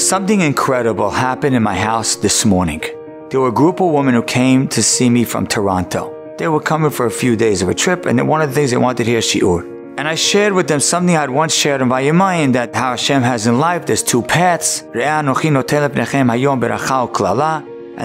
Something incredible happened in my house this morning. There were a group of women who came to see me from Toronto. They were coming for a few days of a trip, and one of the things they wanted to hear shiur. And I shared with them something I had once shared in Vayimaen, that how Hashem has in life, there's two paths. And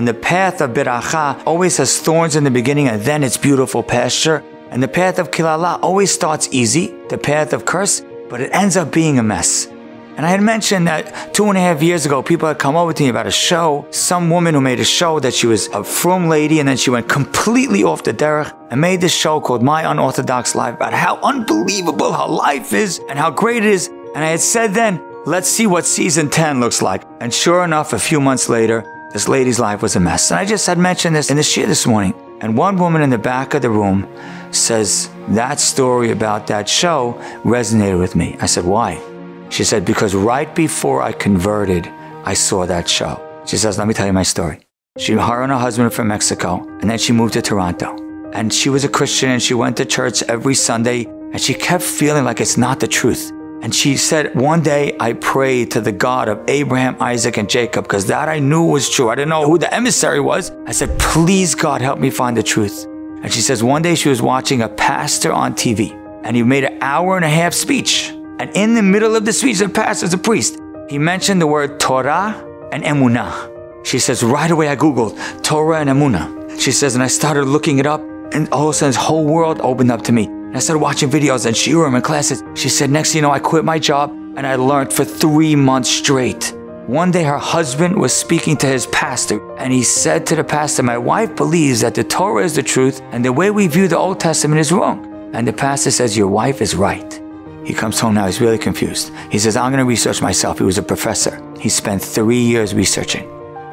the path of beracha always has thorns in the beginning, and then it's beautiful pasture. And the path of kilala always starts easy, the path of curse, but it ends up being a mess. And I had mentioned that 2.5 years ago, people had come over to me about a show, some woman who made a show that she was a frum lady, and then she went completely off the derech and made this show called My Unorthodox Life, about how unbelievable her life is and how great it is. And I had said then, let's see what season 10 looks like. And sure enough, a few months later, this lady's life was a mess. And I just had mentioned this in the shir this morning. And one woman in the back of the room says, that story about that show resonated with me. I said, why? She said, because right before I converted, I saw that show. She says, let me tell you my story. Her and her husband were from Mexico, and then she moved to Toronto. And she was a Christian, and she went to church every Sunday, and she kept feeling like it's not the truth. And she said, one day I prayed to the God of Abraham, Isaac, and Jacob, because that I knew was true. I didn't know who the emissary was. I said, please God, help me find the truth. And she says, one day she was watching a pastor on TV, and he made an 1.5-hour speech. And in the middle of the speech, the pastor's a priest. He mentioned the word Torah and Emunah. She says, right away I Googled Torah and Emunah. She says, and I started looking it up, and all of a sudden this whole world opened up to me. And I started watching videos and shiurim and classes. She said, next thing you know, I quit my job, and I learned for 3 months straight. One day her husband was speaking to his pastor, and he said to the pastor, my wife believes that the Torah is the truth, and the way we view the Old Testament is wrong. And the pastor says, your wife is right. He comes home now, he's really confused. He says, I'm going to research myself. He was a professor. He spent 3 years researching.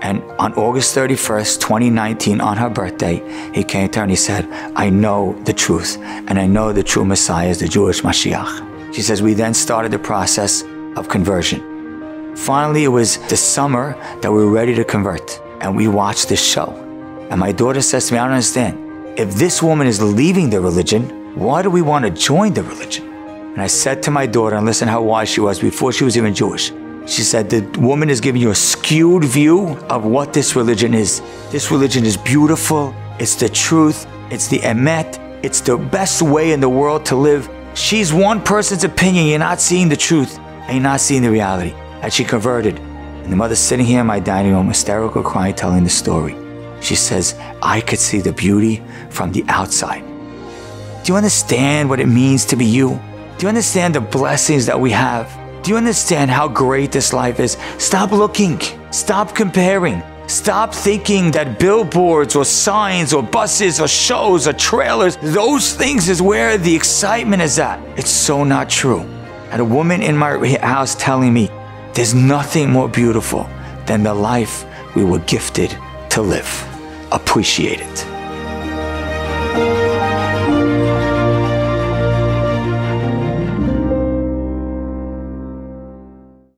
And on August 31st, 2019, on her birthday, he came to her and he said, I know the truth, and I know the true Messiah is the Jewish Mashiach. She says, we then started the process of conversion. Finally, it was the summer that we were ready to convert, and we watched this show. And my daughter says to me, I don't understand. If this woman is leaving the religion, why do we want to join the religion? And I said to my daughter, and listen how wise she was before she was even Jewish. She said, the woman is giving you a skewed view of what this religion is. This religion is beautiful. It's the truth. It's the emet. It's the best way in the world to live. She's one person's opinion. You're not seeing the truth, and you're not seeing the reality. And she converted. And the mother's sitting here in my dining room, hysterical, crying, telling the story. She says, I could see the beauty from the outside. Do you understand what it means to be you? Do you understand the blessings that we have? Do you understand how great this life is? Stop looking. Stop comparing. Stop thinking that billboards or signs or buses or shows or trailers, those things is where the excitement is at. It's so not true. I had a woman in my house telling me, there's nothing more beautiful than the life we were gifted to live. Appreciate it.